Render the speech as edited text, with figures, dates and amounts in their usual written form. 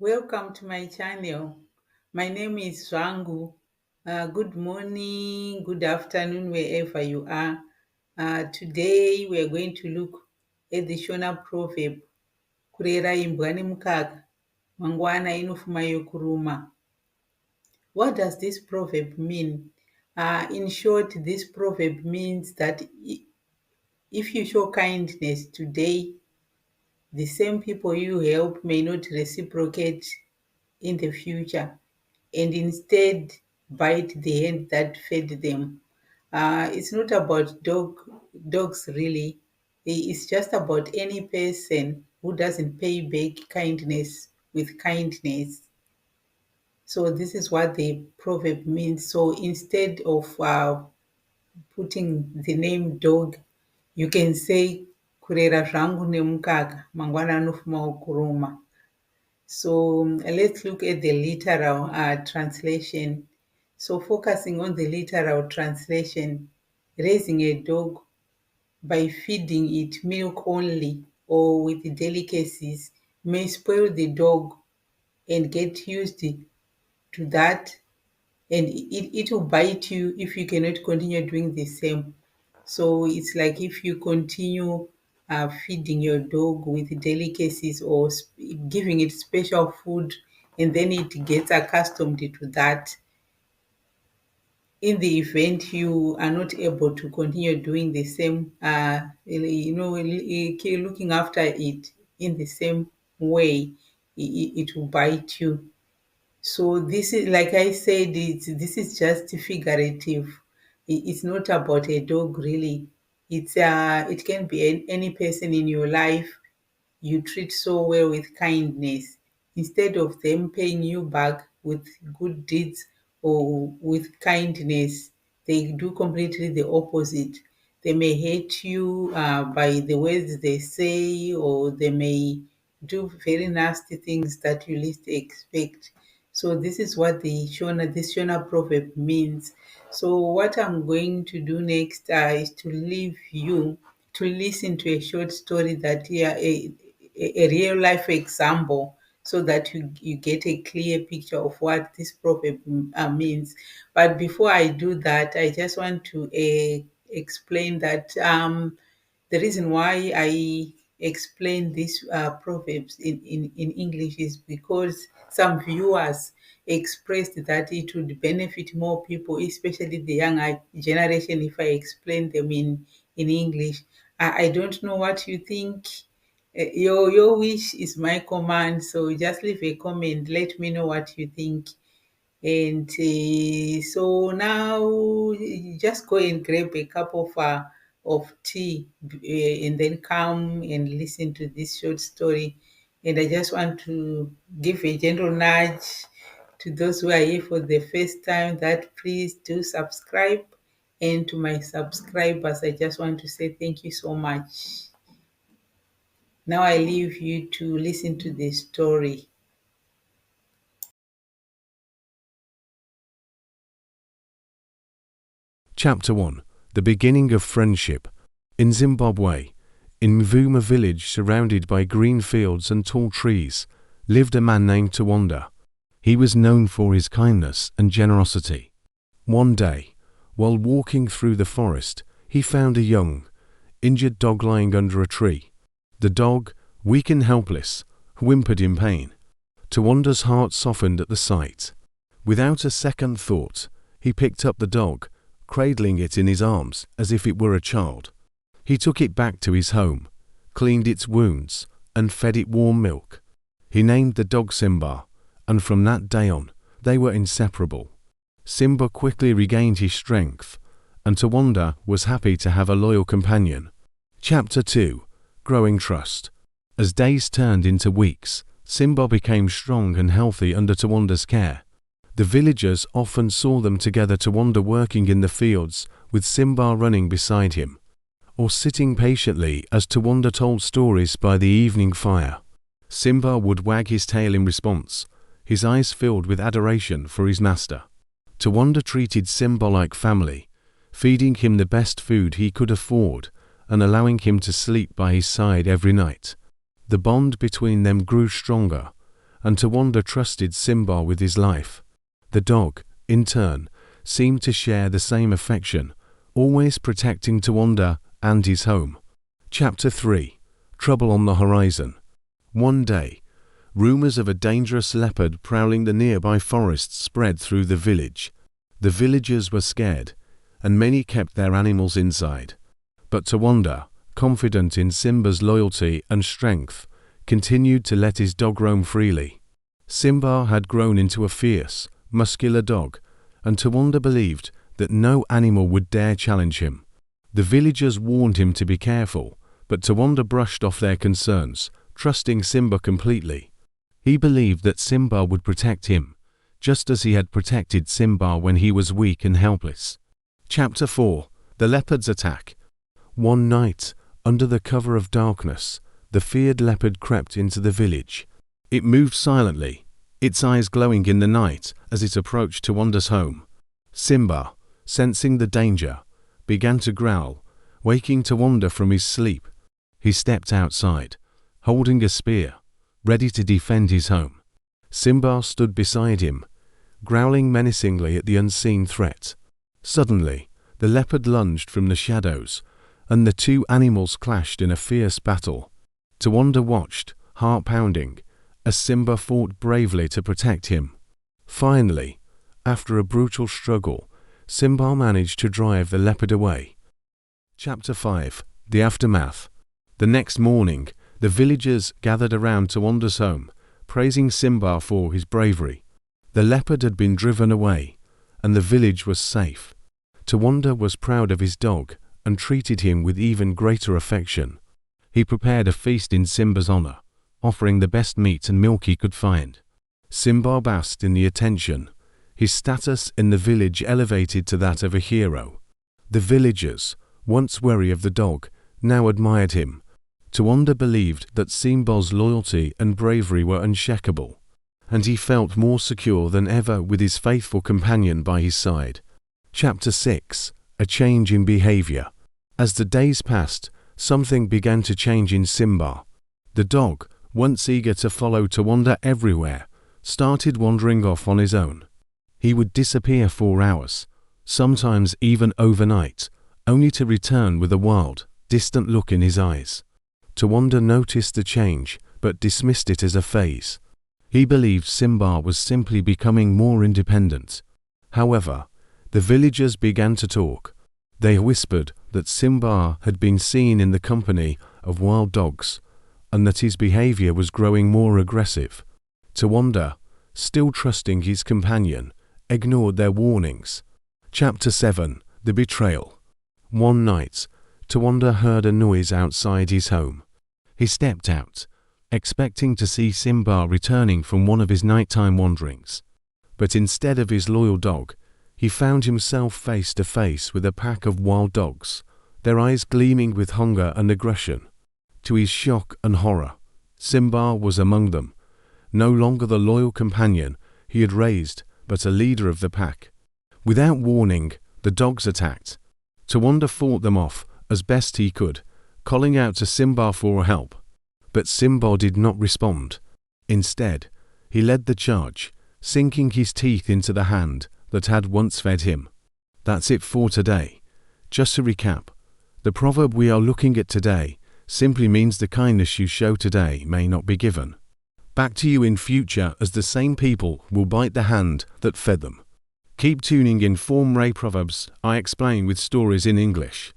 Welcome to my channel. My name is Zwangu. Good morning, good afternoon, wherever you are. Today we are going to look at the Shona proverb, kurera imbwa nemukaka, mangwana inofuma yokuruma. What does this proverb mean? In short, this proverb means that if you show kindness today, the same people you help may not reciprocate in the future and instead bite the hand that fed them. It's not about dogs really. It's just about any person who doesn't pay back kindness with kindness. So this is what the proverb means. So instead of putting the name dog, you can say kurera zvangu nemukaka mangwana anofumawo kuruma. So let's look at the literal translation. So focusing on the literal translation, raising a dog by feeding it milk only or with delicacies may spoil the dog and get used to that, and it will bite you if you cannot continue doing the same. So it's like if you continue feeding your dog with delicacies or giving it special food, and then it gets accustomed to that. In the event you are not able to continue doing the same, looking after it in the same way, it will bite you. So this is, like I said, this is just figurative. It's not about a dog really. It can be any person in your life you treat so well with kindness. Instead of them paying you back with good deeds or with kindness, they do completely the opposite. They may hate you by the words they say, or they may do very nasty things that you least expect. So this is what this Shona proverb means. So what I'm going to do next is to leave you to listen to a short story that, yeah, a real life example, so that you get a clear picture of what this proverb means. But before I do that, I just want to explain that the reason why I explain these proverbs in English is because some viewers expressed that it would benefit more people, especially the younger generation, if I explain them in English. I don't know what you think. Your wish is my command, so just leave a comment. Let me know what you think. And so now just go and grab a cup of tea, and then come and listen to this short story. And I just want to give a gentle nudge to those who are here for the first time that please do subscribe. And to my subscribers, I just want to say thank you so much. Now I leave you to listen to the story. Chapter 1: The Beginning of Friendship. In Zimbabwe, in Mvuma village surrounded by green fields and tall trees, lived a man named Tawanda. He was known for his kindness and generosity. One day, while walking through the forest, he found a young, injured dog lying under a tree. The dog, weak and helpless, whimpered in pain. Tawanda's heart softened at the sight. Without a second thought, he picked up the dog, cradling it in his arms as if it were a child. He took it back to his home, cleaned its wounds, and fed it warm milk. He named the dog Simba, and from that day on, they were inseparable. Simba quickly regained his strength, and Tawanda was happy to have a loyal companion. Chapter 2: Growing Trust. As days turned into weeks, Simba became strong and healthy under Tawanda's care. The villagers often saw them together, Tawanda working in the fields with Simba running beside him, or sitting patiently as Tawanda told stories by the evening fire. Simba would wag his tail in response, his eyes filled with adoration for his master. Tawanda treated Simba like family, feeding him the best food he could afford and allowing him to sleep by his side every night. The bond between them grew stronger, and Tawanda trusted Simba with his life. The dog, in turn, seemed to share the same affection, always protecting Tawanda and his home. Chapter 3. Trouble on the Horizon. One day, rumors of a dangerous leopard prowling the nearby forests spread through the village. The villagers were scared, and many kept their animals inside. But Tawanda, confident in Simba's loyalty and strength, continued to let his dog roam freely. Simba had grown into a fierce, muscular dog, and Tawanda believed that no animal would dare challenge him. The villagers warned him to be careful, but Tawanda brushed off their concerns, trusting Simba completely. He believed that Simba would protect him, just as he had protected Simba when he was weak and helpless. Chapter 4. The Leopard's Attack. One night, under the cover of darkness, the feared leopard crept into the village. It moved silently, its eyes glowing in the night as it approached Tawanda's home. Simba, sensing the danger, began to growl, waking Tawanda from his sleep. He stepped outside, holding a spear, ready to defend his home. Simba stood beside him, growling menacingly at the unseen threat. Suddenly, the leopard lunged from the shadows, and the two animals clashed in a fierce battle. Tawanda watched, heart pounding, as Simba fought bravely to protect him. Finally, after a brutal struggle, Simba managed to drive the leopard away. Chapter 5. The Aftermath. The next morning, the villagers gathered around Tawanda's home, praising Simba for his bravery. The leopard had been driven away, and the village was safe. Tawanda was proud of his dog and treated him with even greater affection. He prepared a feast in Simba's honor, offering the best meat and milk he could find. Simba basked in the attention, his status in the village elevated to that of a hero. The villagers, once wary of the dog, now admired him. Tawanda believed that Simba's loyalty and bravery were unshakable, and he felt more secure than ever with his faithful companion by his side. Chapter 6. A Change in Behavior. As the days passed, something began to change in Simba. The dog, once eager to follow Tawanda everywhere, started wandering off on his own. He would disappear for hours, sometimes even overnight, only to return with a wild, distant look in his eyes. Tawanda noticed the change, but dismissed it as a phase. He believed Simba was simply becoming more independent. However, the villagers began to talk. They whispered that Simba had been seen in the company of wild dogs, and that his behavior was growing more aggressive. Tawanda, still trusting his companion, ignored their warnings. Chapter 7. The Betrayal. One night, Tawanda heard a noise outside his home. He stepped out, expecting to see Simba returning from one of his nighttime wanderings. But instead of his loyal dog, he found himself face to face with a pack of wild dogs, their eyes gleaming with hunger and aggression. To his shock and horror, Simba was among them, no longer the loyal companion he had raised, but a leader of the pack. Without warning, the dogs attacked. Tawanda fought them off as best he could, calling out to Simba for help. But Simba did not respond. Instead, he led the charge, sinking his teeth into the hand that had once fed him. That's it for today. Just to recap, the proverb we are looking at today simply means the kindness you show today may not be given back to you in future, as the same people will bite the hand that fed them. Keep tuning in for more Proverbs I explain with stories in English.